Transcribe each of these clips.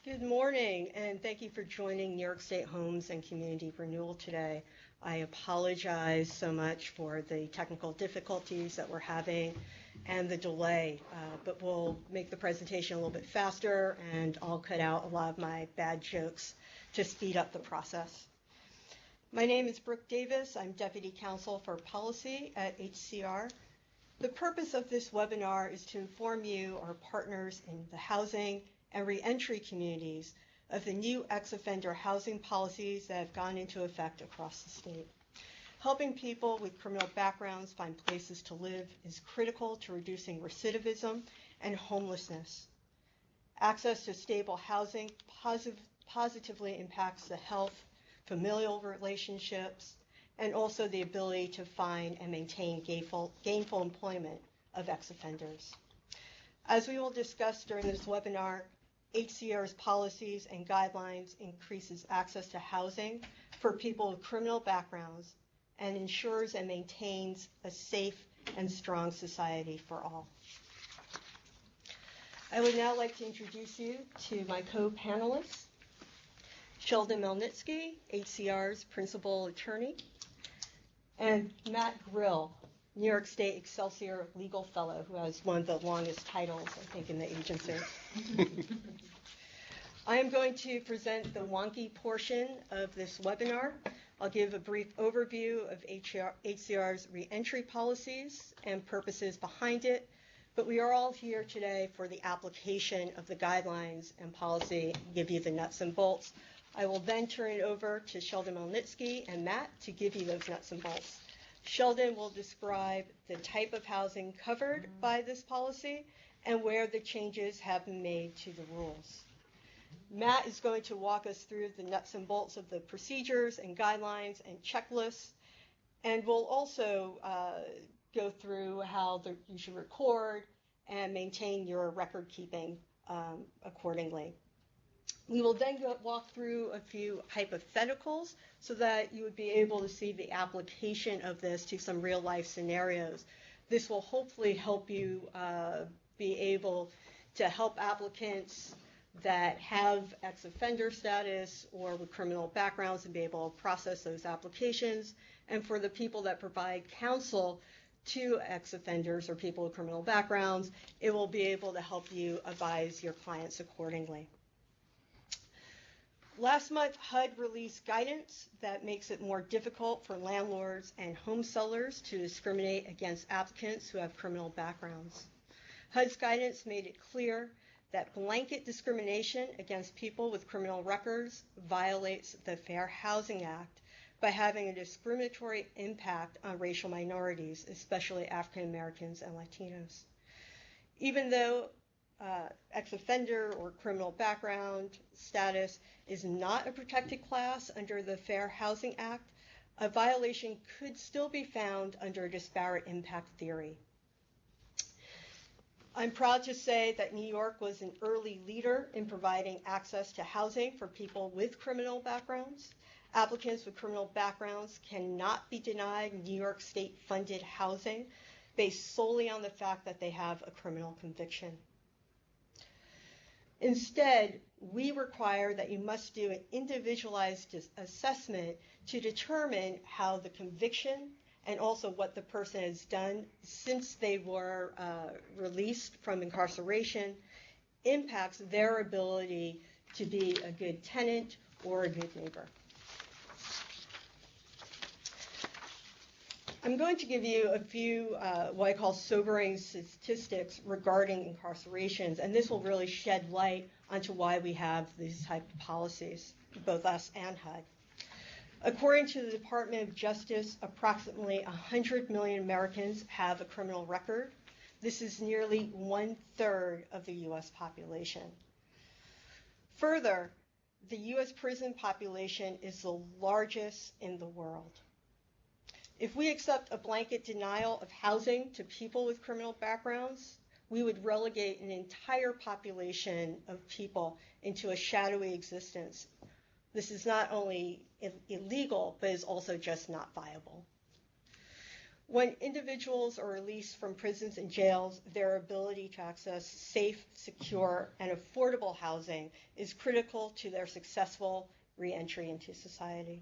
Good morning, and thank you for joining New York State Homes and Community Renewal today. I apologize so much for the technical difficulties that we're having and the delay, but we'll make the presentation a little bit faster, and I'll cut out a lot of my bad jokes to speed up the process. My name is Brooke Davis. I'm Deputy Counsel for Policy at HCR. The purpose of this webinar is to inform you, our partners in the housing and reentry communities, of the new ex-offender housing policies that have gone into effect across the state. Helping people with criminal backgrounds find places to live is critical to reducing recidivism and homelessness. Access to stable housing positively impacts the health, familial relationships, and also the ability to find and maintain gainful employment of ex-offenders. As we will discuss during this webinar, HCR's policies and guidelines increases access to housing for people with criminal backgrounds and ensures and maintains a safe and strong society for all. I would now like to introduce you to my co-panelists, Sheldon Melnitsky, HCR's principal attorney, and Matt Grill, New York State Excelsior Legal Fellow, who has one of the longest titles, I think, in the agency. I am going to present the wonky portion of this webinar. I'll give a brief overview of HCR's reentry policies and purposes behind it, but we are all here today for the application of the guidelines and policy, give you the nuts and bolts. I will then turn it over to Sheldon Melnitsky and Matt to give you those nuts and bolts. Sheldon will describe the type of housing covered by this policy and where the changes have been made to the rules. Matt is going to walk us through the nuts and bolts of the procedures and guidelines and checklists, and we'll also go through how you should record and maintain your record keeping accordingly. We will then walk through a few hypotheticals so that you would be able to see the application of this to some real life scenarios. This will hopefully help you be able to help applicants that have ex-offender status or with criminal backgrounds and be able to process those applications. And for the people that provide counsel to ex-offenders or people with criminal backgrounds, it will be able to help you advise your clients accordingly. Last month, HUD released guidance that makes it more difficult for landlords and home sellers to discriminate against applicants who have criminal backgrounds. HUD's guidance made it clear that blanket discrimination against people with criminal records violates the Fair Housing Act by having a discriminatory impact on racial minorities, especially African Americans and Latinos. Even though ex-offender or criminal background status is not a protected class under the Fair Housing Act, a violation could still be found under a disparate impact theory. I'm proud to say that New York was an early leader in providing access to housing for people with criminal backgrounds. Applicants with criminal backgrounds cannot be denied New York State funded housing based solely on the fact that they have a criminal conviction. Instead, we require that you must do an individualized assessment to determine how the conviction and also what the person has done since they were released from incarceration impacts their ability to be a good tenant or a good neighbor. I'm going to give you a few what I call sobering statistics regarding incarcerations, and this will really shed light onto why we have these type of policies, both us and HUD. According to the Department of Justice, approximately 100 million Americans have a criminal record. This is nearly 1/3 of the U.S. population. Further, the U.S. prison population is the largest in the world. If we accept a blanket denial of housing to people with criminal backgrounds, we would relegate an entire population of people into a shadowy existence. This is not only illegal, but is also just not viable. When individuals are released from prisons and jails, their ability to access safe, secure, and affordable housing is critical to their successful reentry into society.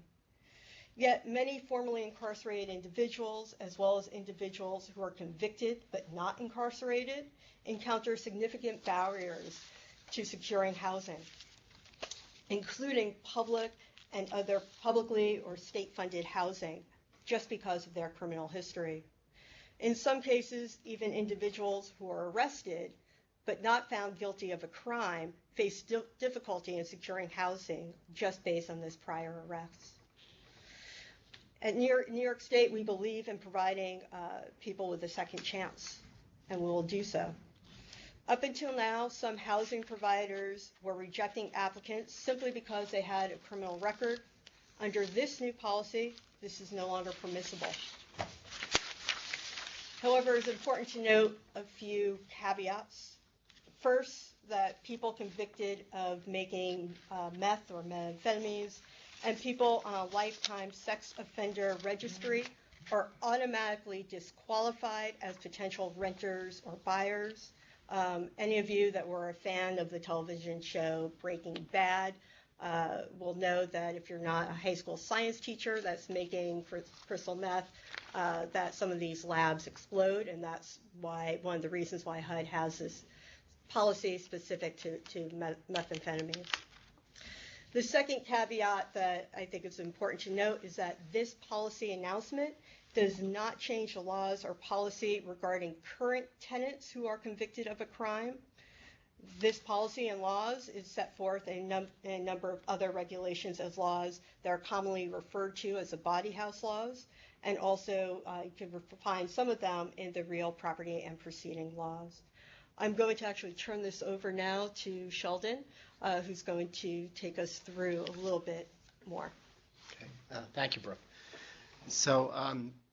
Yet many formerly incarcerated individuals, as well as individuals who are convicted but not incarcerated, encounter significant barriers to securing housing, including public and other publicly or state-funded housing, just because of their criminal history. In some cases, even individuals who are arrested but not found guilty of a crime face difficulty in securing housing just based on this prior arrest. At New York State, we believe in providing people with a second chance, and we will do so. Up until now, some housing providers were rejecting applicants simply because they had a criminal record. Under this new policy, this is no longer permissible. However, it's important to note a few caveats. First, that people convicted of making meth or methamphetamines and people on a lifetime sex offender registry are automatically disqualified as potential renters or buyers. Any of you that were a fan of the television show Breaking Bad will know that if you're not a high school science teacher that's making crystal meth, that some of these labs explode, and that's why one of the reasons why HUD has this policy specific to methamphetamines. The second caveat that I think is important to note is that this policy announcement does not change the laws or policy regarding current tenants who are convicted of a crime. This policy and laws is set forth in a number of other regulations as laws that are commonly referred to as the body house laws, and also you can find some of them in the real property and proceeding laws. I'm going to actually turn this over now to Sheldon, who's going to take us through a little bit more. Okay. Thank you, Brooke. So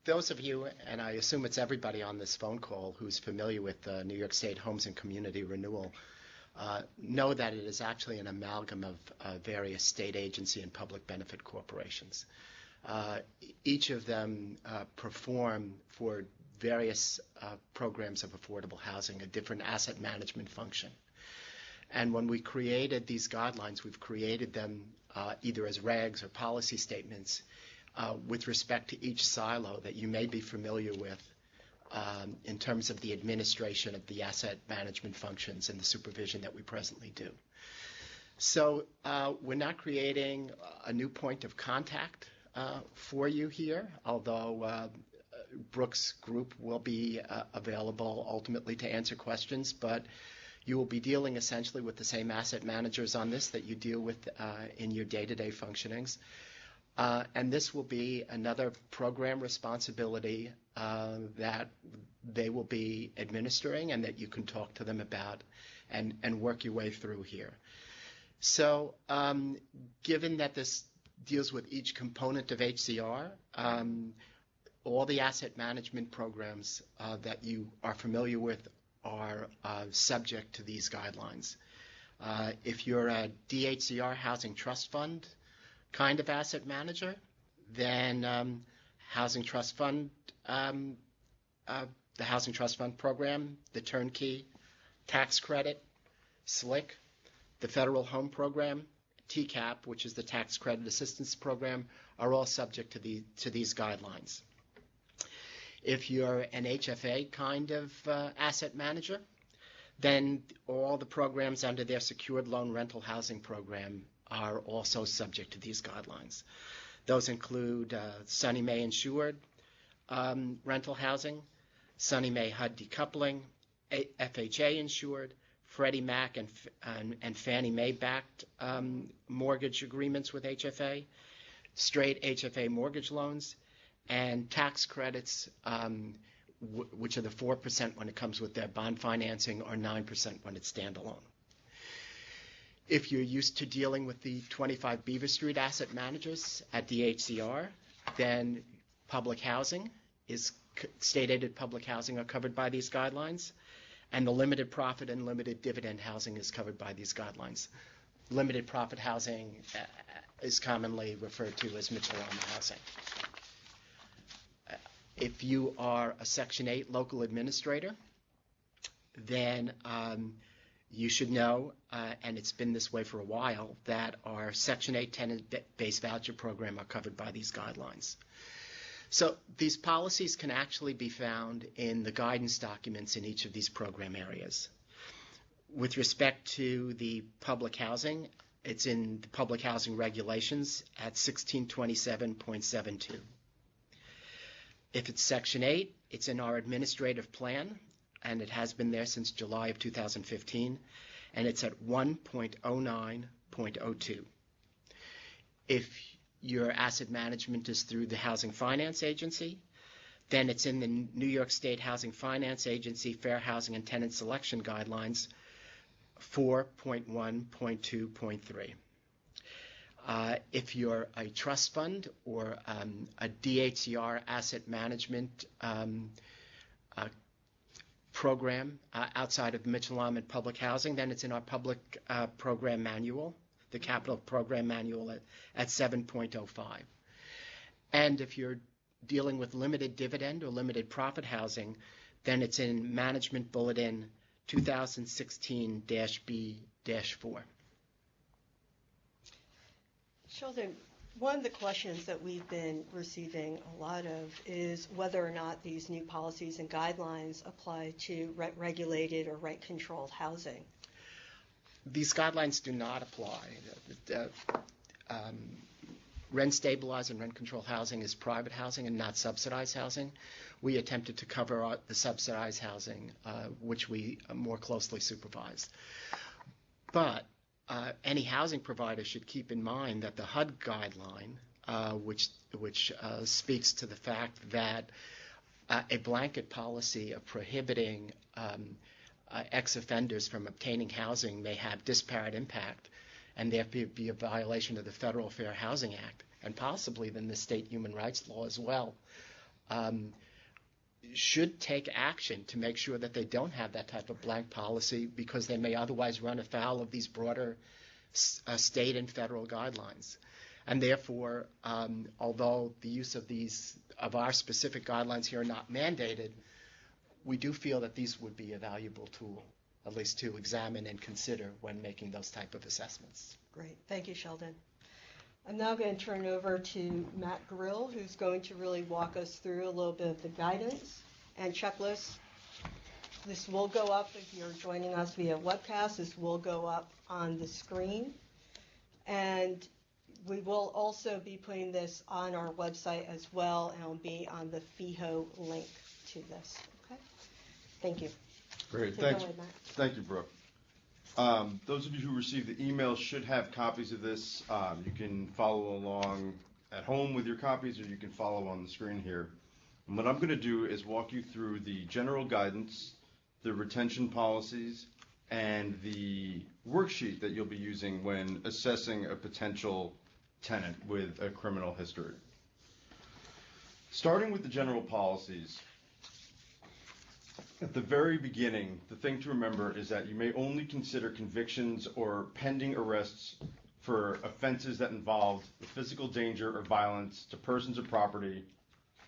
those of you, and I assume it's everybody on this phone call who's familiar with New York State Homes and Community Renewal, know that it is actually an amalgam of various state agency and public benefit corporations. Each of them perform for various programs of affordable housing a different asset management function. And when we created these guidelines, we've created them either as regs or policy statements with respect to each silo that you may be familiar with in terms of the administration of the asset management functions and the supervision that we presently do. So we're not creating a new point of contact for you here, although Brooke's group will be available ultimately to answer questions, but you will be dealing essentially with the same asset managers on this that you deal with in your day-to-day functionings. And this will be another program responsibility that they will be administering and that you can talk to them about and work your way through here. So given that this deals with each component of HCR, all the asset management programs that you are familiar with are subject to these guidelines. If you're a DHCR Housing Trust Fund kind of asset manager, then Housing Trust Fund, the Housing Trust Fund program, the turnkey, tax credit, SLIC, the Federal Home Program, TCAP, which is the Tax Credit Assistance Program, are all subject to these guidelines. If you're an HFA kind of asset manager, then all the programs under their secured loan rental housing program are also subject to these guidelines. Those include Sunny Mae insured rental housing, Sunny Mae HUD decoupling, FHA insured, Freddie Mac and Fannie Mae backed mortgage agreements with HFA, straight HFA mortgage loans, and tax credits, which are the 4% when it comes with their bond financing or 9% when it's standalone. If you're used to dealing with the 25 Beaver Street asset managers at DHCR, then public housing state-aided public housing are covered by these guidelines, and the limited profit and limited dividend housing is covered by these guidelines. Limited profit housing is commonly referred to as Mitchell-Loma housing. If you are a Section 8 local administrator, then you should know, and it's been this way for a while, that our Section 8 tenant-based voucher program are covered by these guidelines. So these policies can actually be found in the guidance documents in each of these program areas. With respect to the public housing, it's in the public housing regulations at 1627.72. If it's Section 8, it's in our administrative plan, and it has been there since July of 2015, and it's at 1.09.02. If your asset management is through the Housing Finance Agency, then it's in the New York State Housing Finance Agency Fair Housing and Tenant Selection Guidelines 4.1.2.3. If you're a trust fund or a DHCR asset management program outside of Mitchell-Lament Public Housing, then it's in our public program manual, the capital program manual at 7.05. And if you're dealing with limited dividend or limited profit housing, then it's in Management Bulletin 2016-B-4. Sheldon, one of the questions that we've been receiving a lot of is whether or not these new policies and guidelines apply to rent-regulated or rent-controlled housing. These guidelines do not apply. Rent-stabilized and rent-controlled housing is private housing and not subsidized housing. We attempted to cover the subsidized housing, which we more closely supervise. But any housing provider should keep in mind that the HUD guideline, which speaks to the fact that a blanket policy of prohibiting ex-offenders from obtaining housing may have disparate impact, and therefore be a violation of the Federal Fair Housing Act, and possibly then the state human rights law as well, should take action to make sure that they don't have that type of blank policy, because they may otherwise run afoul of these broader state and federal guidelines. And therefore, although the use of our specific guidelines here are not mandated, we do feel that these would be a valuable tool, at least to examine and consider when making those type of assessments. Great. Thank you, Sheldon. I'm now going to turn over to Matt Grill, who's going to really walk us through a little bit of the guidance and checklist. This will go up if you're joining us via webcast. This will go up on the screen. And we will also be putting this on our website as well, and it'll be on the FEHO link to this. Okay? Thank you. Great. Take it Thanks. away, Matt. Thank you, Brooke. Those of you who received the email should have copies of this. You can follow along at home with your copies, or you can follow on the screen here. And what I'm going to do is walk you through the general guidance, the retention policies, and the worksheet that you'll be using when assessing a potential tenant with a criminal history. Starting with the general policies, at the very beginning, the thing to remember is that you may only consider convictions or pending arrests for offenses that involve the physical danger or violence to persons or property,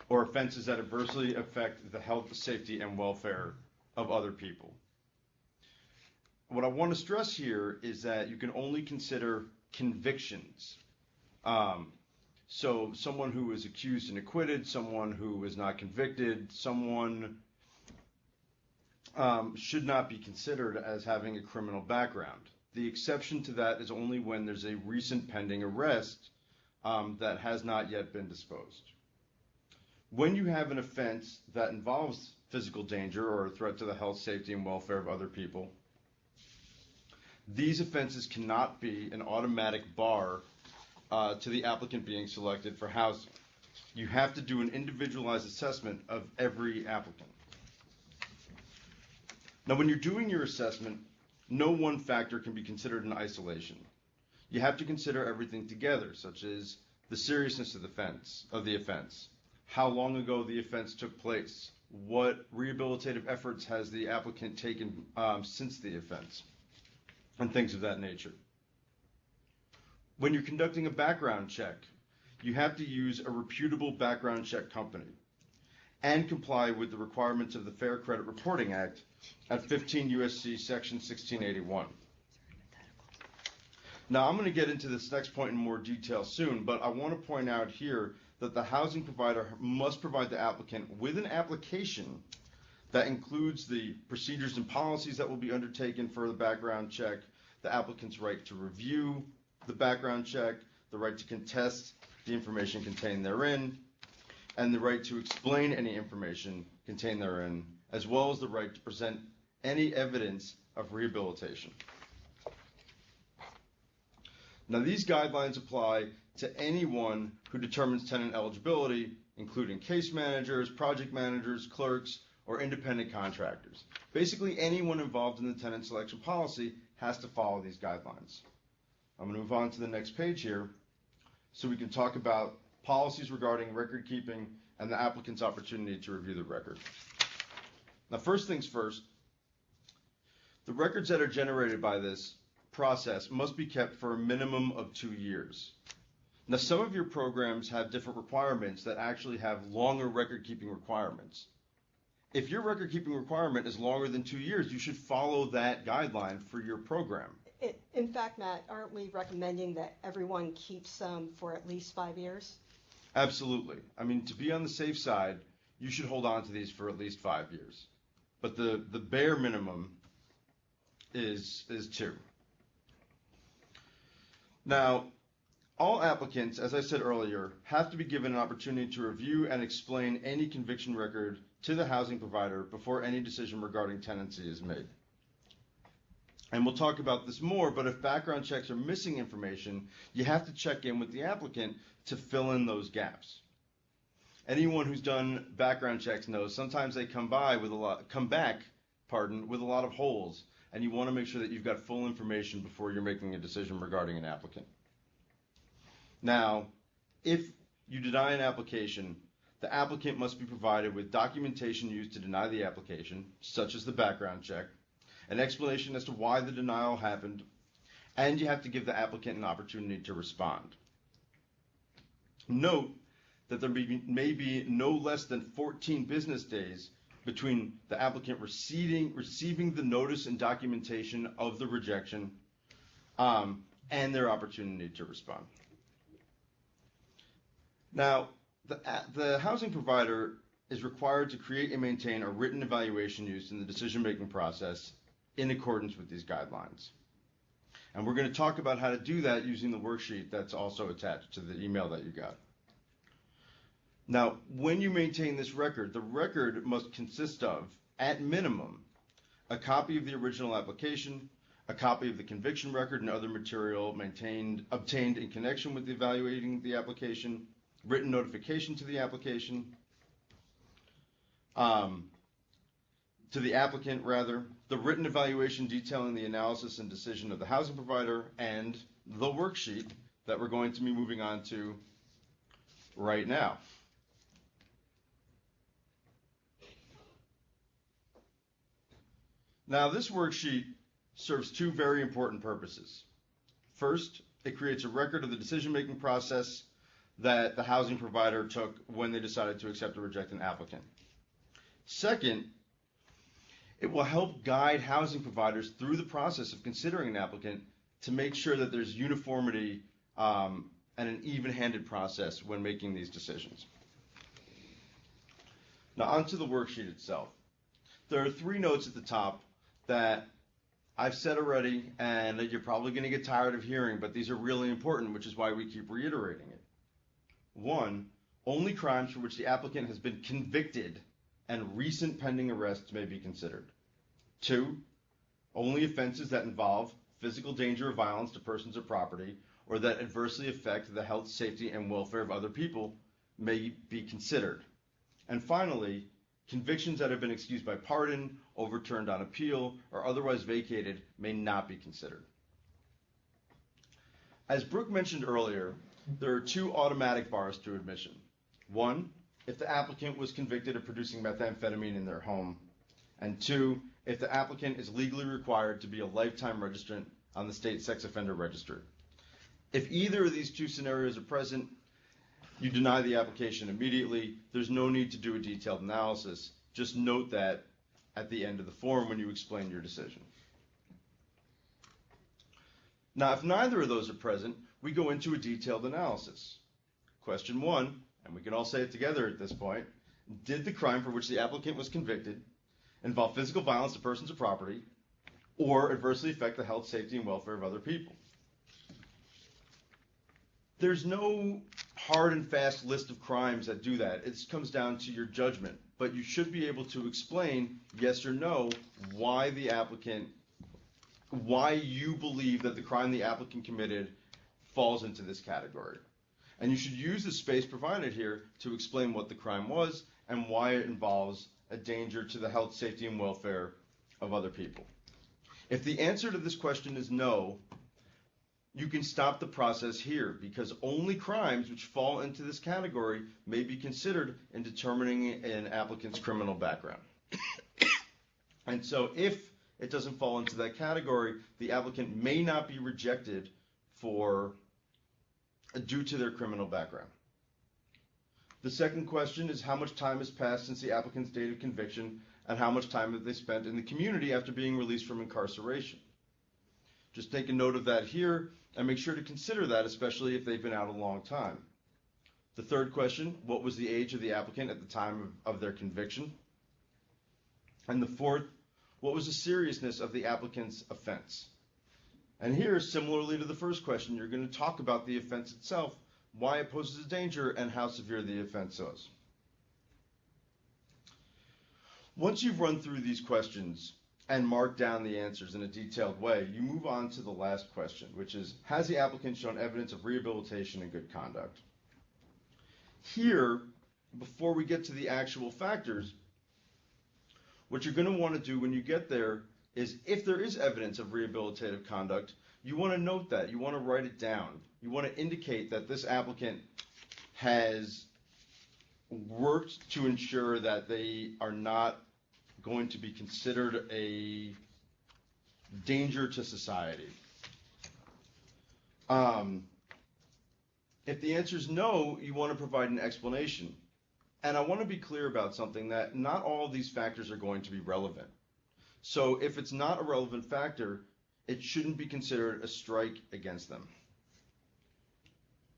or offenses that adversely affect the health, safety, and welfare of other people. What I want to stress here is that you can only consider convictions. So someone who is accused and acquitted, someone who is not convicted, someone should not be considered as having a criminal background. The exception to that is only when there's a recent pending arrest that has not yet been disposed. When you have an offense that involves physical danger or a threat to the health, safety, and welfare of other people, these offenses cannot be an automatic bar to the applicant being selected for housing. You have to do an individualized assessment of every applicant. Now, when you're doing your assessment, no one factor can be considered in isolation. You have to consider everything together, such as the seriousness of the offense, how long ago the offense took place, what rehabilitative efforts has the applicant taken since the offense, and things of that nature. When you're conducting a background check, you have to use a reputable background check company. and comply with the requirements of the Fair Credit Reporting Act at 15 U.S.C. Section 1681. Now, I'm going to get into this next point in more detail soon, but I want to point out here that the housing provider must provide the applicant with an application that includes the procedures and policies that will be undertaken for the background check, the applicant's right to review the background check, the right to contest the information contained therein, and the right to explain any information contained therein, as well as the right to present any evidence of rehabilitation. Now, these guidelines apply to anyone who determines tenant eligibility, including case managers, project managers, clerks, or independent contractors. Basically, anyone involved in the tenant selection policy has to follow these guidelines. I'm going to move on to the next page here so we can talk about policies regarding record keeping and the applicant's opportunity to review the record. Now, first things first, the records that are generated by this process must be kept for a minimum of 2 years. Now, some of your programs have different requirements that actually have longer record-keeping requirements. If your record-keeping requirement is longer than 2 years, you should follow that guideline for your program. In fact, Matt, aren't we recommending that everyone keeps for at least 5 years? Absolutely. I mean, to be on the safe side, you should hold on to these for at least 5 years. But the bare minimum is 2. Now, all applicants, as I said earlier, have to be given an opportunity to review and explain any conviction record to the housing provider before any decision regarding tenancy is made. And we'll talk about this more, but if background checks are missing information, you have to check in with the applicant to fill in those gaps. Anyone who's done background checks knows sometimes they come back with a lot of holes, and you want to make sure that you've got full information before you're making a decision regarding an applicant. Now, if you deny an application, the applicant must be provided with documentation used to deny the application, such as the background check, an explanation as to why the denial happened, and you have to give the applicant an opportunity to respond. Note that there may be no less than 14 business days between the applicant receiving the notice and documentation of the rejection and their opportunity to respond. Now, the housing provider is required to create and maintain a written evaluation used in the decision-making process in accordance with these guidelines. And we're going to talk about how to do that using the worksheet that's also attached to the email that you got. Now, when you maintain this record, the record must consist of, at minimum, a copy of the original application, a copy of the conviction record and other material obtained in connection with evaluating the application, written notification to the application, to the applicant rather, the written evaluation detailing the analysis and decision of the housing provider, and the worksheet that we're going to be moving on to right now. Now, this worksheet serves 2 very important purposes. First, it creates a record of the decision-making process that the housing provider took when they decided to accept or reject an applicant. Second, it will help guide housing providers through the process of considering an applicant to make sure that there's uniformity and an even-handed process when making these decisions. Now, onto the worksheet itself. There are 3 notes at the top that I've said already and that you're probably going to get tired of hearing, but these are really important, which is why we keep reiterating it. 1, only crimes for which the applicant has been convicted and recent pending arrests may be considered. 2, only offenses that involve physical danger or violence to persons or property or that adversely affect the health, safety, and welfare of other people may be considered. And finally, convictions that have been excused by pardon, overturned on appeal, or otherwise vacated may not be considered. As Brooke mentioned earlier, there are 2 automatic bars to admission. 1, if the applicant was convicted of producing methamphetamine in their home, and 2, if the applicant is legally required to be a lifetime registrant on the state sex offender registry. If either of these 2 scenarios are present, You deny the application immediately. There's no need to do a detailed analysis. Just note that at the end of the form when you explain your decision. Now, if neither of those are present, we go into a detailed analysis. Question 1, and we can all say it together at this point, did the crime for which the applicant was convicted involve physical violence to persons or property, or adversely affect the health, safety, and welfare of other people? There's no hard and fast list of crimes that do that. It comes down to your judgment. But you should be able to explain, yes or no, why you believe that the crime the applicant committed falls into this category. And you should use the space provided here to explain what the crime was and why it involves a danger to the health, safety, and welfare of other people. If the answer to this question is no, you can stop the process here, because only crimes which fall into this category may be considered in determining an applicant's criminal background. And so if it doesn't fall into that category, the applicant may not be rejected due to their criminal background. The second question is how much time has passed since the applicant's date of conviction, and how much time have they spent in the community after being released from incarceration. Just take a note of that here and make sure to consider that, especially if they've been out a long time. The third question, what was the age of the applicant at the time of their conviction? And the fourth, what was the seriousness of the applicant's offense? And here, similarly to the first question, you're going to talk about the offense itself, why it poses a danger, and how severe the offense was. Once you've run through these questions and marked down the answers in a detailed way, you move on to the last question, which is, has the applicant shown evidence of rehabilitation and good conduct? Here, before we get to the actual factors, what you're going to want to do when you get there is, if there is evidence of rehabilitative conduct, you want to note that. You want to write it down. You want to indicate that this applicant has worked to ensure that they are not going to be considered a danger to society. If the answer is no, you want to provide an explanation. And I want to be clear about something, that not all of these factors are going to be relevant. So if it's not a relevant factor, it shouldn't be considered a strike against them.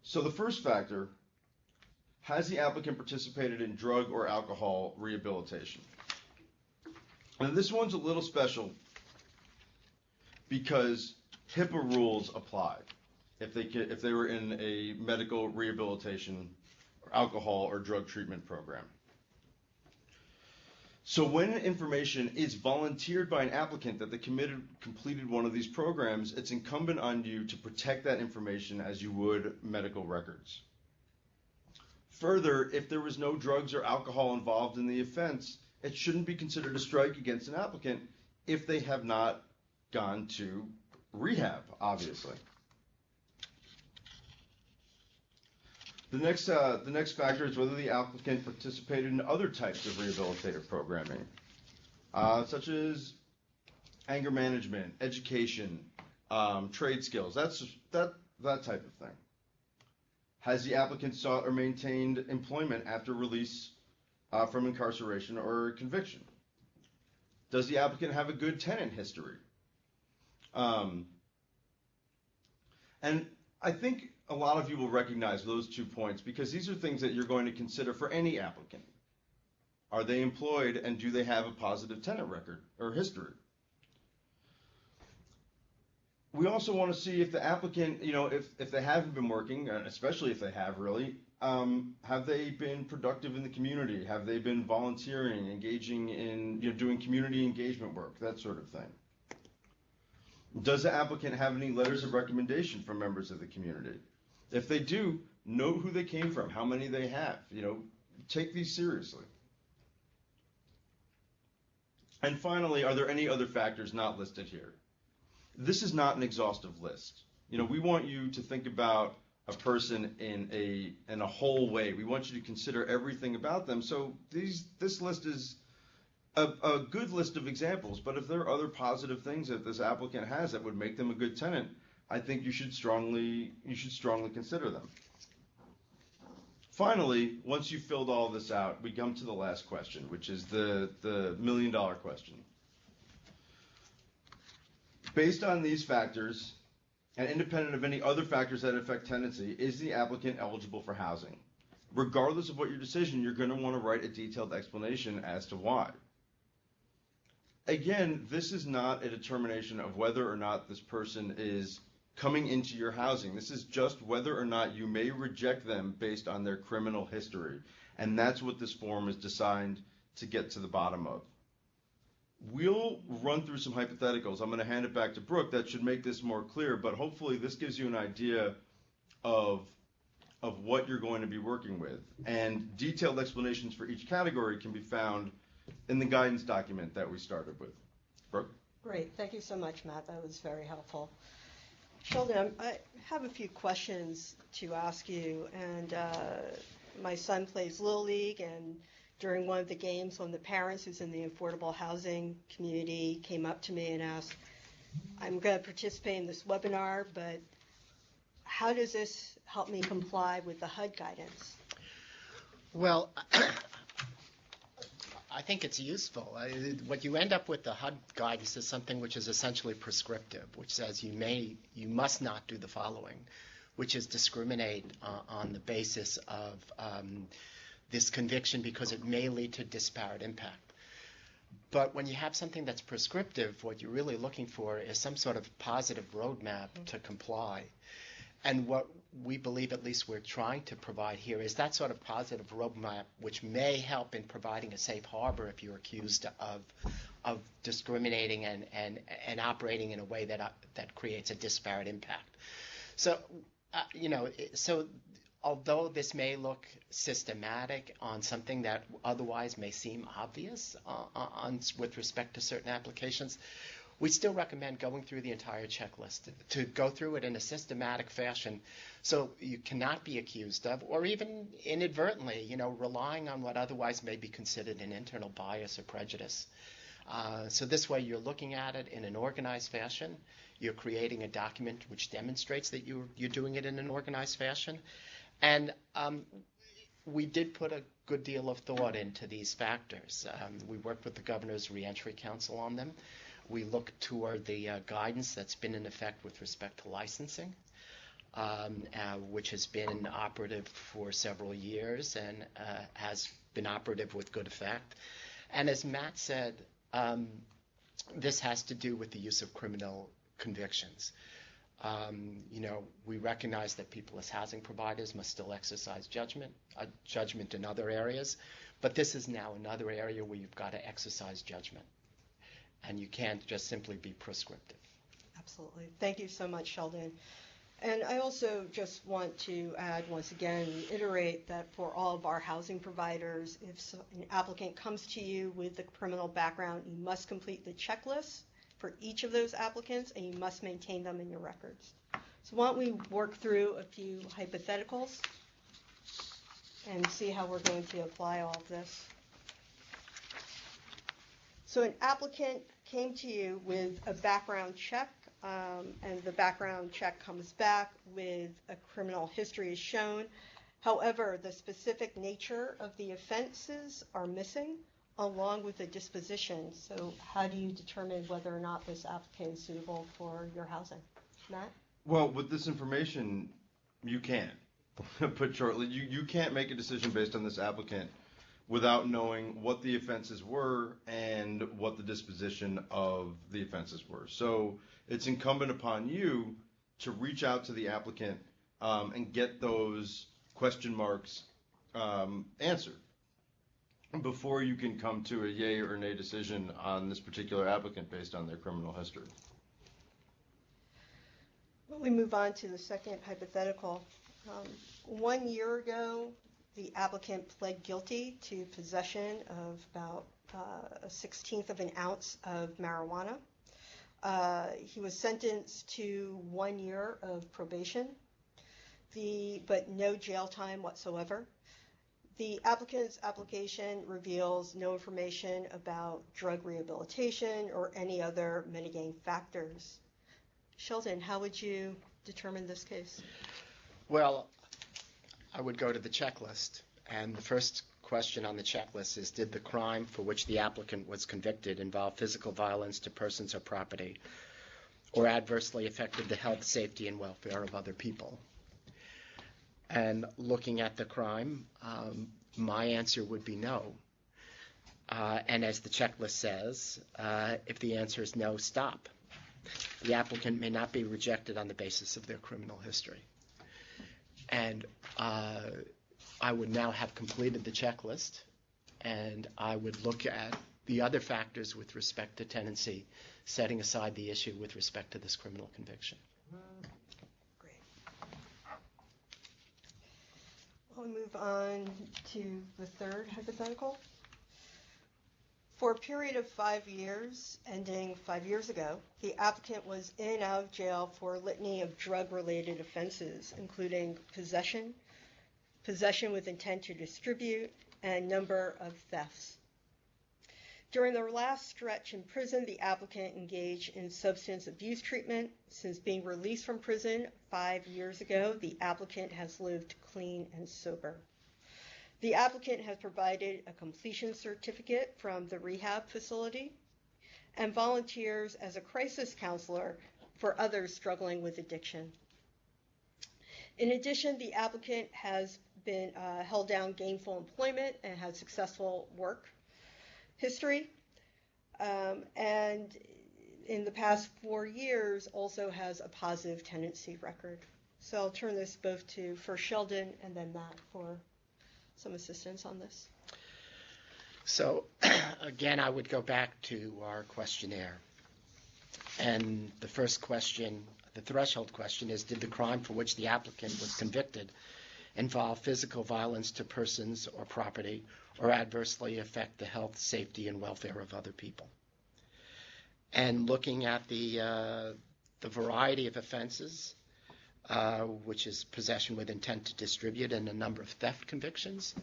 So the first factor, has the applicant participated in drug or alcohol rehabilitation? Now this one's a little special because HIPAA rules apply if they were in a medical rehabilitation or alcohol or drug treatment program. So when information is volunteered by an applicant that they completed one of these programs, it's incumbent on you to protect that information as you would medical records. Further, if there was no drugs or alcohol involved in the offense, it shouldn't be considered a strike against an applicant if they have not gone to rehab, obviously. The next factor is whether the applicant participated in other types of rehabilitative programming, such as anger management, education, trade skills, that type of thing. Has the applicant sought or maintained employment after release from incarceration or conviction? Does the applicant have a good tenant history? And I think a lot of you will recognize those 2 points, because these are things that you're going to consider for any applicant. Are they employed, and do they have a positive tenant record or history? We also want to see if the applicant, if they haven't been working, and especially if they have really, have they been productive in the community? Have they been volunteering, engaging in doing community engagement work, that sort of thing? Does the applicant have any letters of recommendation from members of the community? If they do, know who they came from, how many they have. Take these seriously. And finally, are there any other factors not listed here? This is not an exhaustive list. We want you to think about a person in a whole way. We want you to consider everything about them. So this list is a good list of examples, but if there are other positive things that this applicant has that would make them a good tenant, I think you should strongly consider them. Finally, once you've filled all this out, we come to the last question, which is the $1 million question. Based on these factors, and independent of any other factors that affect tenancy, is the applicant eligible for housing? Regardless of what your decision, you're going to want to write a detailed explanation as to why. Again, this is not a determination of whether or not this person is coming into your housing. This is just whether or not you may reject them based on their criminal history. And that's what this form is designed to get to the bottom of. We'll run through some hypotheticals. I'm going to hand it back to Brooke. That should make this more clear, but hopefully this gives you an idea of what you're going to be working with. And detailed explanations for each category can be found in the guidance document that we started with. Brooke? Great. Thank you so much, Matt. That was very helpful. Sheldon, I have a few questions to ask you. And my son plays Little League, and during one of the games, one of the parents who's in the affordable housing community came up to me and asked, I'm going to participate in this webinar, but how does this help me comply with the HUD guidance? Well, I think it's useful. What you end up with the HUD guidance is something which is essentially prescriptive, which says you must not do the following, which is discriminate on the basis of this conviction because it may lead to disparate impact. But when you have something that's prescriptive, what you're really looking for is some sort of positive roadmap to comply. And what we believe, at least we're trying to provide here, is that sort of positive roadmap which may help in providing a safe harbor if you're accused of discriminating and operating in a way that creates a disparate impact. So, so although this may look systematic on something that otherwise may seem obvious with respect to certain applications, we still recommend going through the entire checklist to go through it in a systematic fashion so you cannot be accused of, or even inadvertently, relying on what otherwise may be considered an internal bias or prejudice. So this way you're looking at it in an organized fashion. You're creating a document which demonstrates that you're doing it in an organized fashion. And we did put a good deal of thought into these factors. We worked with the Governor's Reentry Council on them. We looked toward the guidance that's been in effect with respect to licensing, which has been operative for several years and has been operative with good effect. And as Matt said, this has to do with the use of criminal convictions. We recognize that people as housing providers must still exercise judgment in other areas, but this is now another area where you've got to exercise judgment, and you can't just simply be prescriptive. Absolutely. Thank you so much, Sheldon. And I also just want to add once again, reiterate that for all of our housing providers, if an applicant comes to you with a criminal background, you must complete the checklist for each of those applicants, and you must maintain them in your records. So why don't we work through a few hypotheticals and see how we're going to apply all of this. So an applicant came to you with a background check, and the background check comes back with a criminal history is shown. However, the specific nature of the offenses are missing, along with the disposition. So how do you determine whether or not this applicant is suitable for your housing? Matt? Well, with this information, you can't. Put shortly, you can't make a decision based on this applicant without knowing what the offenses were and what the disposition of the offenses were. So it's incumbent upon you to reach out to the applicant and get those question marks answered before you can come to a yay or nay decision on this particular applicant based on their criminal history. Well, we move on to the second hypothetical. 1 year ago, the applicant pled guilty to possession of about a 1/16 of an ounce of marijuana. He was sentenced to 1 year of probation, but no jail time whatsoever. The applicant's application reveals no information about drug rehabilitation or any other mitigating factors. Sheldon, how would you determine this case? Well, I would go to the checklist, and the first question on the checklist is, did the crime for which the applicant was convicted involve physical violence to persons or property, or adversely affected the health, safety, and welfare of other people? And looking at the crime, my answer would be no. And as the checklist says, if the answer is no, stop. The applicant may not be rejected on the basis of their criminal history. And I would now have completed the checklist, and I would look at the other factors with respect to tenancy, setting aside the issue with respect to this criminal conviction. Great. We'll move on to the third hypothetical. For a period of 5 years, ending 5 years ago, the applicant was in and out of jail for a litany of drug-related offenses, including possession, possession with intent to distribute, and a number of thefts. During the last stretch in prison, the applicant engaged in substance abuse treatment. Since being released from prison 5 years ago, the applicant has lived clean and sober. The applicant has provided a completion certificate from the rehab facility and volunteers as a crisis counselor for others struggling with addiction. In addition, the applicant has been held down gainful employment and has successful work history, and in the past 4 years also has a positive tenancy record. So I'll turn this both to first Sheldon and then Matt for some assistance on this. So again, I would go back to our questionnaire. And the first question, the threshold question is, did the crime for which the applicant was convicted involve physical violence to persons or property, or adversely affect the health, safety, and welfare of other people? And looking at the variety of offenses, which is possession with intent to distribute and a number of theft convictions,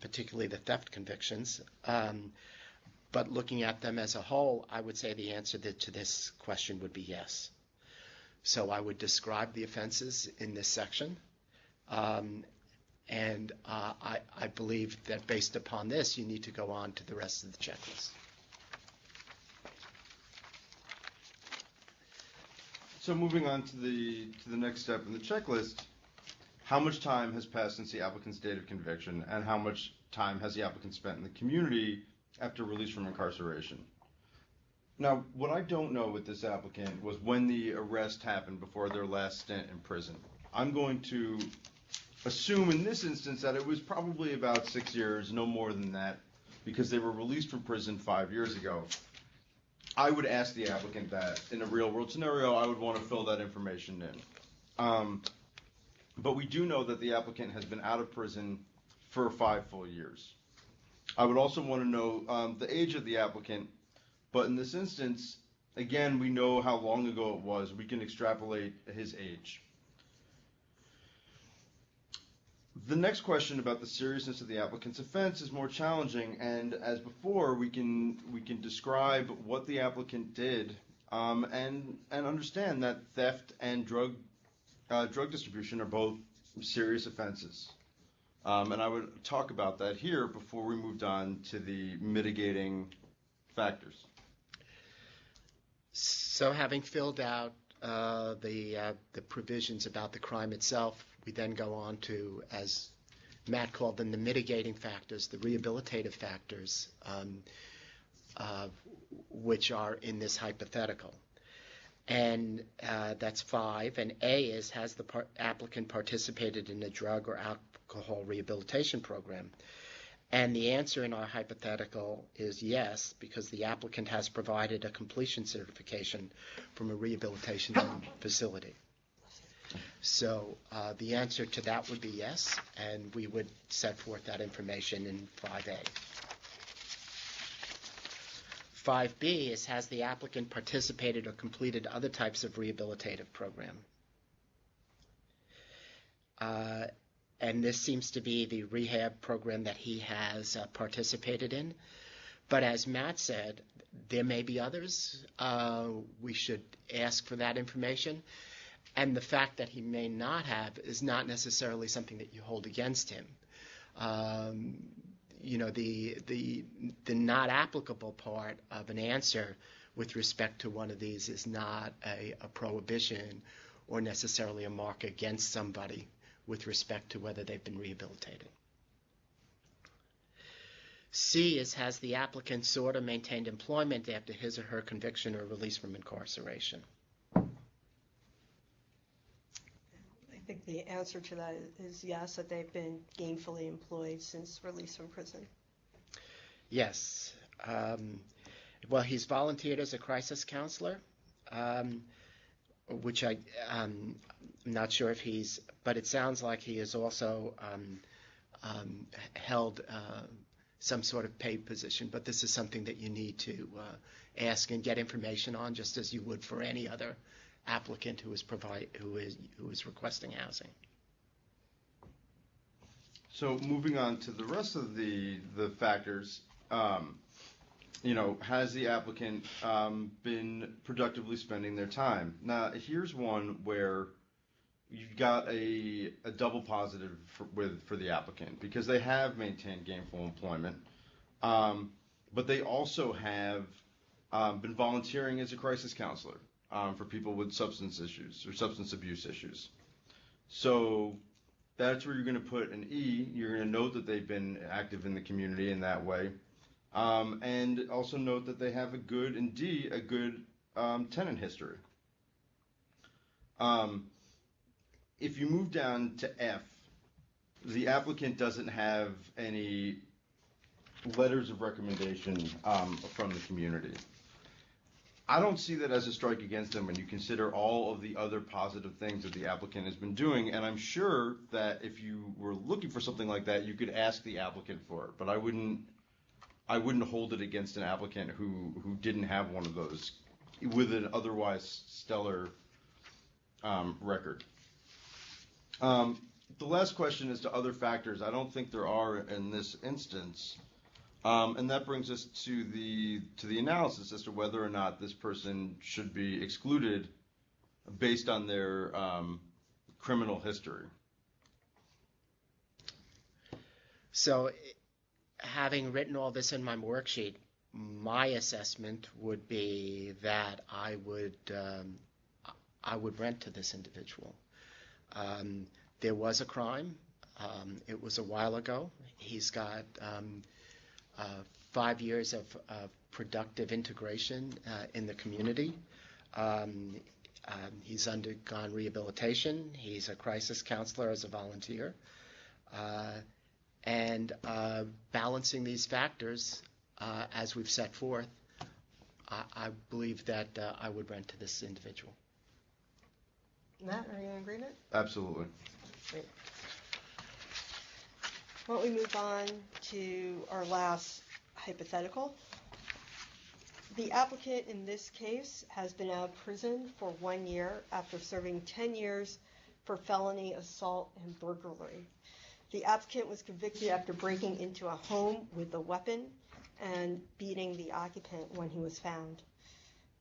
particularly the theft convictions. But looking at them as a whole, I would say the answer to this question would be yes. So I would describe the offenses in this section. And I believe that based upon this, you need to go on to the rest of the checklist. So moving on to the next step in the checklist, how much time has passed since the applicant's date of conviction, and how much time has the applicant spent in the community after release from incarceration? Now, what I don't know with this applicant was when the arrest happened before their last stint in prison. I'm going to assume in this instance that it was probably about 6 years, no more than that, because they were released from prison 5 years ago. I would ask the applicant that in a real world scenario, I would want to fill that information in. But we do know that the applicant has been out of prison for 5 full years. I would also want to know the age of the applicant, but in this instance, again, we know how long ago it was. We can extrapolate his age. The next question about the seriousness of the applicant's offense is more challenging, and as before, we can describe what the applicant did, and understand that theft and drug distribution are both serious offenses. And I would talk about that here before we moved on to the mitigating factors. So having filled out the provisions about the crime itself, we then go on to, as Matt called them, the mitigating factors, the rehabilitative factors, which are in this hypothetical. And that's 5. And A is, has the applicant participated in a drug or alcohol rehabilitation program? And the answer in our hypothetical is yes, because the applicant has provided a completion certification from a rehabilitation facility. So the answer to that would be yes, and we would set forth that information in 5A. 5B is, has the applicant participated or completed other types of rehabilitative program? And this seems to be the rehab program that he has participated in. But as Matt said, there may be others. We should ask for that information. And the fact that he may not have is not necessarily something that you hold against him. The not applicable part of an answer with respect to one of these is not a prohibition or necessarily a mark against somebody with respect to whether they've been rehabilitated. C is, has the applicant sought or maintained employment after his or her conviction or release from incarceration? I think the answer to that is yes, that they've been gainfully employed since release from prison. Yes. Well, he's volunteered as a crisis counselor, which I'm not sure if he's, but it sounds like he has also held some sort of paid position. But this is something that you need to ask and get information on, just as you would for any other applicant who is requesting housing. So moving on to the rest of the factors, has the applicant been productively spending their time? Now, here's one where you've got a double positive for the applicant, because they have maintained gainful employment, but they also have been volunteering as a crisis counselor for people with substance issues or substance abuse issues. So that's where you're going to put an E. You're going to note that they've been active in the community in that way. And also note that they have a good tenant history. If you move down to F, the applicant doesn't have any letters of recommendation from the community. I don't see that as a strike against them when you consider all of the other positive things that the applicant has been doing, and I'm sure that if you were looking for something like that, you could ask the applicant for it, but I wouldn't hold it against an applicant who didn't have one of those with an otherwise stellar record. The last question is to other factors. I don't think there are in this instance, and that brings us to the analysis as to whether or not this person should be excluded based on their criminal history. So, having written all this in my worksheet, my assessment would be that I would rent to this individual. There was a crime. It was a while ago. He's got 5 years of productive integration in the community. He's undergone rehabilitation. He's a crisis counselor as a volunteer. And balancing these factors, as we've set forth, I believe that I would rent to this individual. Matt, are you in agreement? Absolutely. Great. Why don't we move on to our last hypothetical? The applicant in this case has been out of prison for 1 year after serving 10 years for felony assault and burglary. The applicant was convicted after breaking into a home with a weapon and beating the occupant when he was found.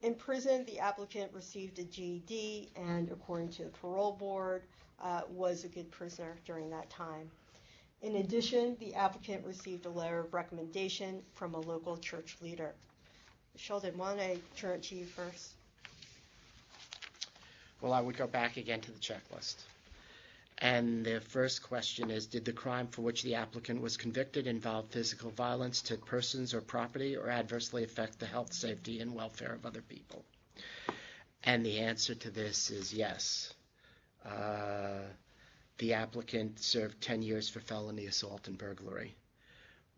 In prison, the applicant received a GED and, according to the parole board, was a good prisoner during that time. In addition, the applicant received a letter of recommendation from a local church leader. Sheldon, why don't I turn it to you first? Well, I would go back again to the checklist. And the first question is, did the crime for which the applicant was convicted involve physical violence to persons or property or adversely affect the health, safety, and welfare of other people? And the answer to this is yes. The applicant served 10 years for felony assault and burglary,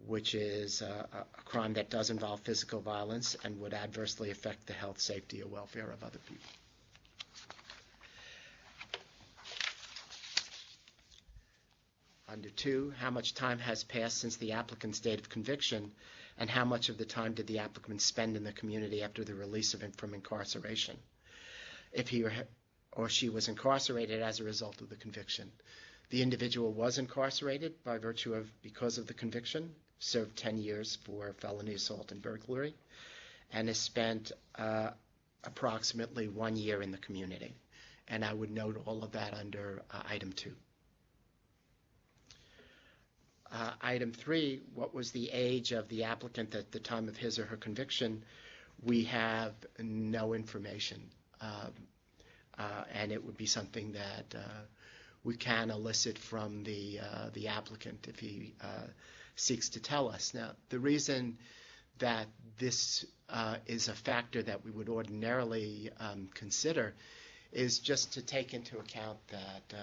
which is a crime that does involve physical violence and would adversely affect the health, safety, or welfare of other people. Under 2, how much time has passed since the applicant's date of conviction, and how much of the time did the applicant spend in the community after the release of him from incarceration? If he or she was incarcerated as a result of the conviction. The individual was incarcerated because of the conviction, served 10 years for felony assault and burglary, and has spent approximately 1 year in the community. And I would note all of that under item 2. Item 3, what was the age of the applicant at the time of his or her conviction? We have no information. And it would be something that we can elicit from the applicant if he seeks to tell us. Now, the reason that this is a factor that we would ordinarily consider is just to take into account that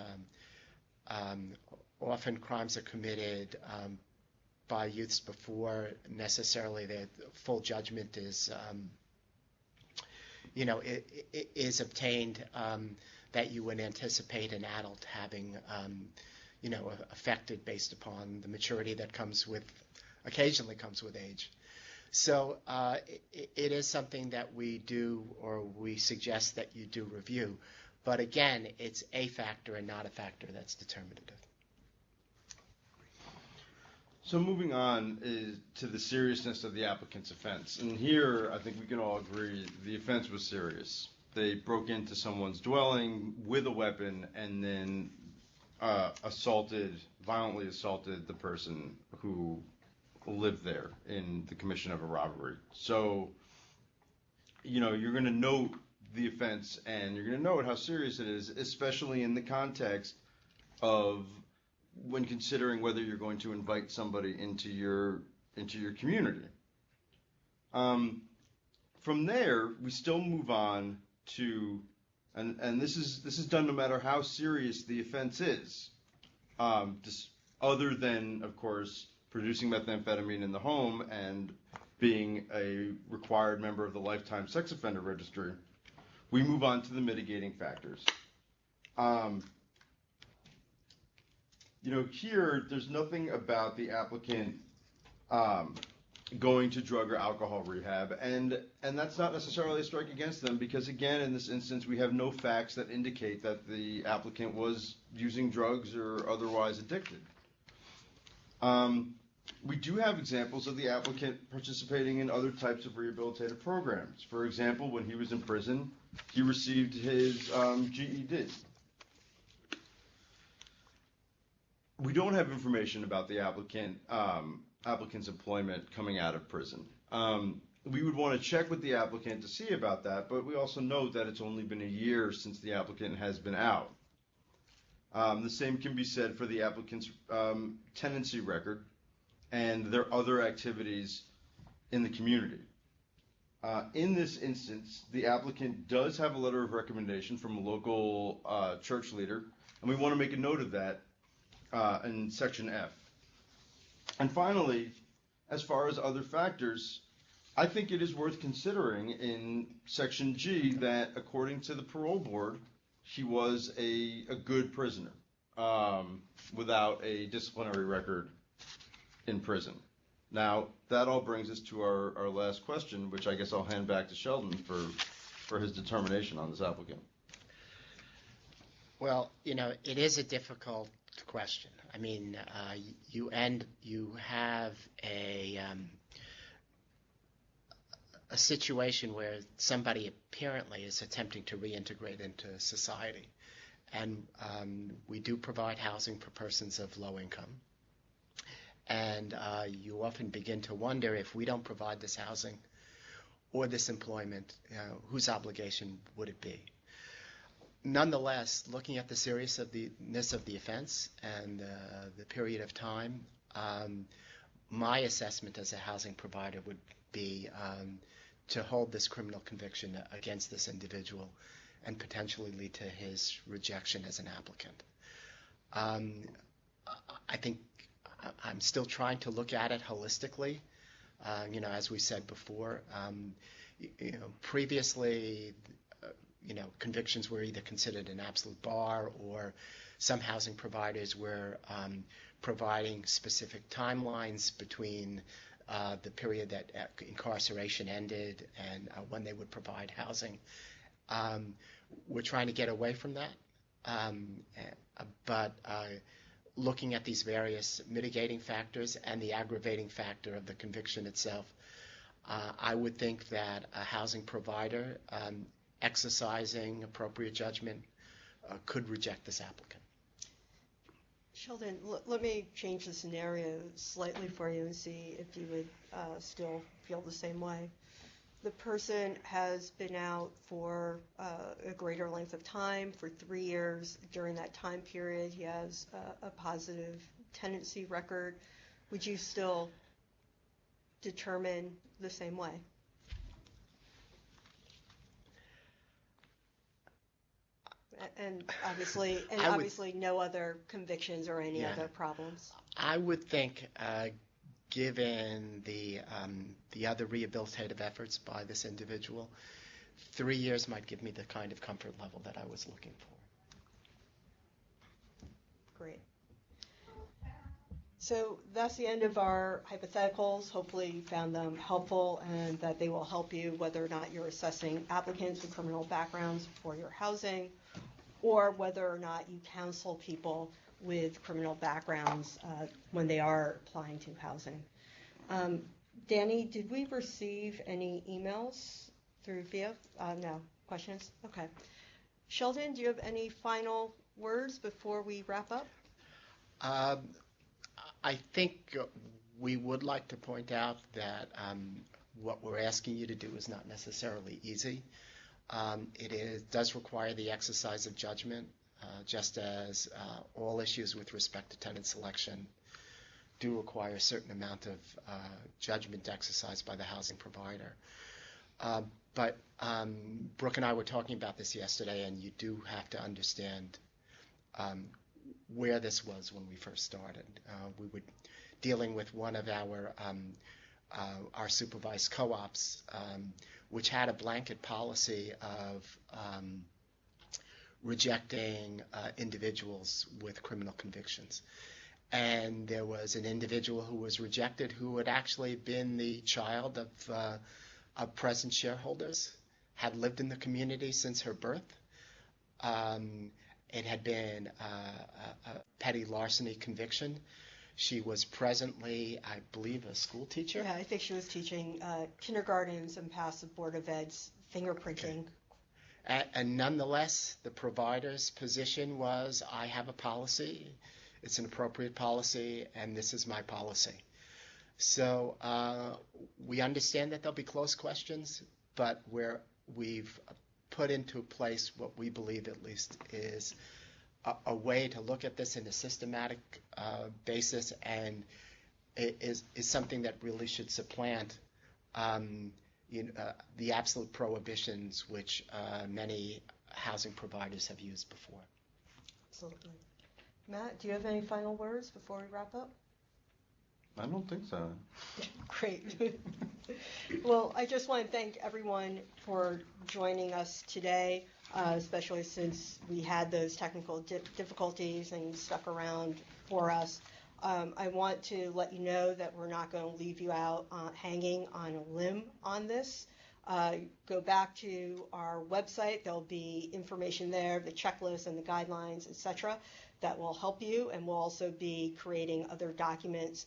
often crimes are committed by youths before necessarily the full judgment is is obtained, that you would anticipate an adult having, affected based upon the maturity that occasionally comes with age. So it is something that we do, or we suggest that you do review. But again, it's a factor and not a factor that's determinative. So moving on to the seriousness of the applicant's offense. And here, I think we can all agree the offense was serious. They broke into someone's dwelling with a weapon and then violently assaulted the person who lived there in the commission of a robbery. So, you're going to note the offense and you're going to note how serious it is, especially in the context of when considering whether you're going to invite somebody into your community. From there, we still move on to, and this is done no matter how serious the offense is, just other than, of course, producing methamphetamine in the home and being a required member of the Lifetime Sex Offender Registry. We move on to the mitigating factors. Here, there's nothing about the applicant going to drug or alcohol rehab, and that's not necessarily a strike against them because, again, in this instance, we have no facts that indicate that the applicant was using drugs or otherwise addicted. We do have examples of the applicant participating in other types of rehabilitative programs. For example, when he was in prison, he received his GED. We don't have information about the applicant's employment coming out of prison. We would want to check with the applicant to see about that, but we also note that it's only been a year since the applicant has been out. The same can be said for the applicant's tenancy record and their other activities in the community. In this instance, the applicant does have a letter of recommendation from a local church leader, and we want to make a note of that in Section F. And finally, as far as other factors, I think it is worth considering in Section G that according to the parole board, he was a good prisoner without a disciplinary record in prison. Now, that all brings us to our last question, which I guess I'll hand back to Sheldon for his determination on this applicant. Well, it is a difficult question. I mean, you have a situation where somebody apparently is attempting to reintegrate into society, and we do provide housing for persons of low income. And you often begin to wonder, if we don't provide this housing or this employment, whose obligation would it be? Nonetheless, looking at the seriousness of the offense and the period of time, my assessment as a housing provider would be to hold this criminal conviction against this individual and potentially lead to his rejection as an applicant. I think I'm still trying to look at it holistically. As we said before, previously, convictions were either considered an absolute bar, or some housing providers were providing specific timelines between the period that incarceration ended and when they would provide housing. We're trying to get away from that, but looking at these various mitigating factors and the aggravating factor of the conviction itself, I would think that a housing provider exercising appropriate judgment could reject this applicant. Sheldon, let me change the scenario slightly for you and see if you would still feel the same way. The person has been out for a greater length of time, for 3 years. During that time period, he has a positive tenancy record. Would you still determine the same way? And obviously no other convictions or any other problems. I would think, given the other rehabilitative efforts by this individual, 3 years might give me the kind of comfort level that I was looking for. Great. So that's the end of our hypotheticals. Hopefully you found them helpful and that they will help you whether or not you're assessing applicants with criminal backgrounds for your housing, or whether or not you counsel people with criminal backgrounds when they are applying to housing. Danny, did we receive any emails through via? No. Questions? Okay. Sheldon, do you have any final words before we wrap up? I think we would like to point out that what we're asking you to do is not necessarily easy. It does require the exercise of judgment, just as all issues with respect to tenant selection do require a certain amount of judgment exercised by the housing provider. But Brooke and I were talking about this yesterday, and you do have to understand where this was when we first started. We were dealing with one of our supervised co-ops, which had a blanket policy of rejecting individuals with criminal convictions. And there was an individual who was rejected who had actually been the child of present shareholders, had lived in the community since her birth. It had been a petty larceny conviction. She was presently, I believe, a school teacher. Yeah, I think she was teaching kindergartens and passed the Board of Ed's fingerprinting. Okay. And nonetheless, the provider's position was, I have a policy, it's an appropriate policy, and this is my policy. So we understand that there'll be close questions, but we've put into place what we believe at least is a way to look at this in a systematic basis, and it is something that really should supplant the absolute prohibitions which many housing providers have used before. Absolutely. Matt, do you have any final words before we wrap up? I don't think so. Great. Well, I just want to thank everyone for joining us today, especially since we had those technical difficulties and stuck around for us. I want to let you know that we're not going to leave you out hanging on a limb on this. Go back to our website. There'll be information there, the checklist and the guidelines, etc., that will help you, and we'll also be creating other documents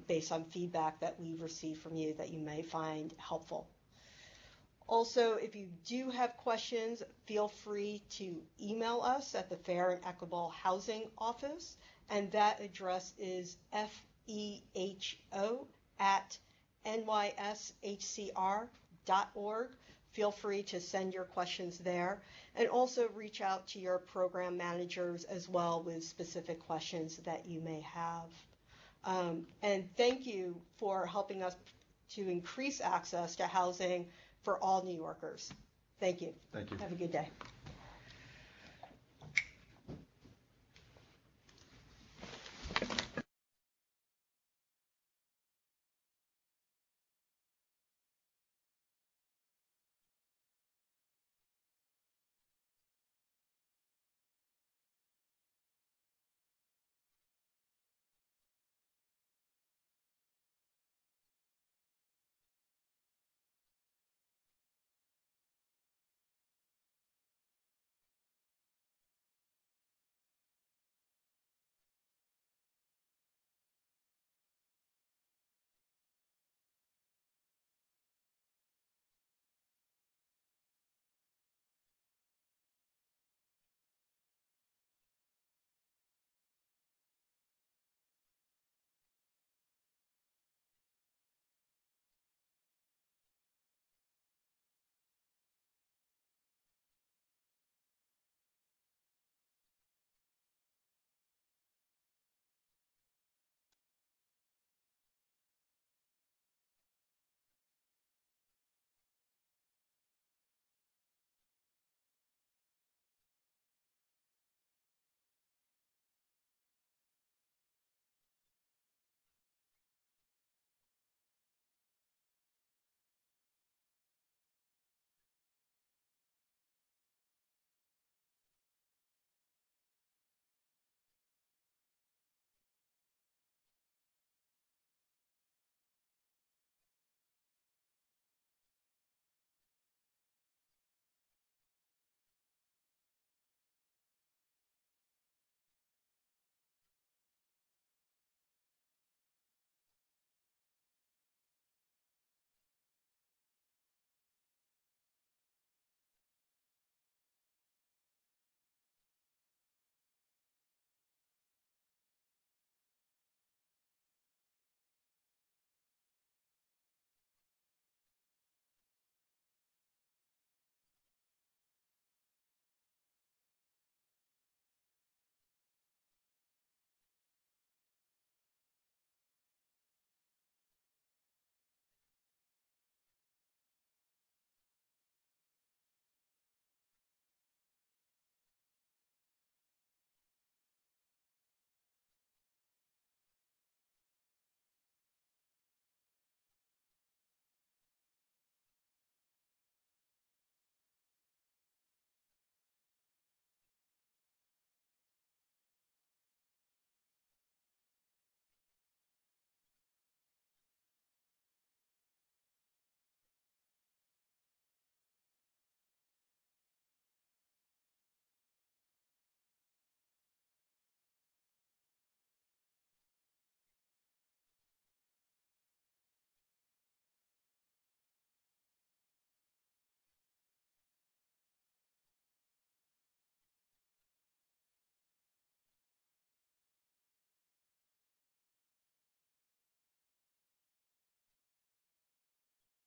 based on feedback that we've received from you that you may find helpful. Also, if you do have questions, feel free to email us at the Fair and Equitable Housing Office, and that address is feho@nyshcr.org. Feel free to send your questions there, and also reach out to your program managers as well with specific questions that you may have. And thank you for helping us to increase access to housing for all New Yorkers. Thank you. Thank you. Have a good day.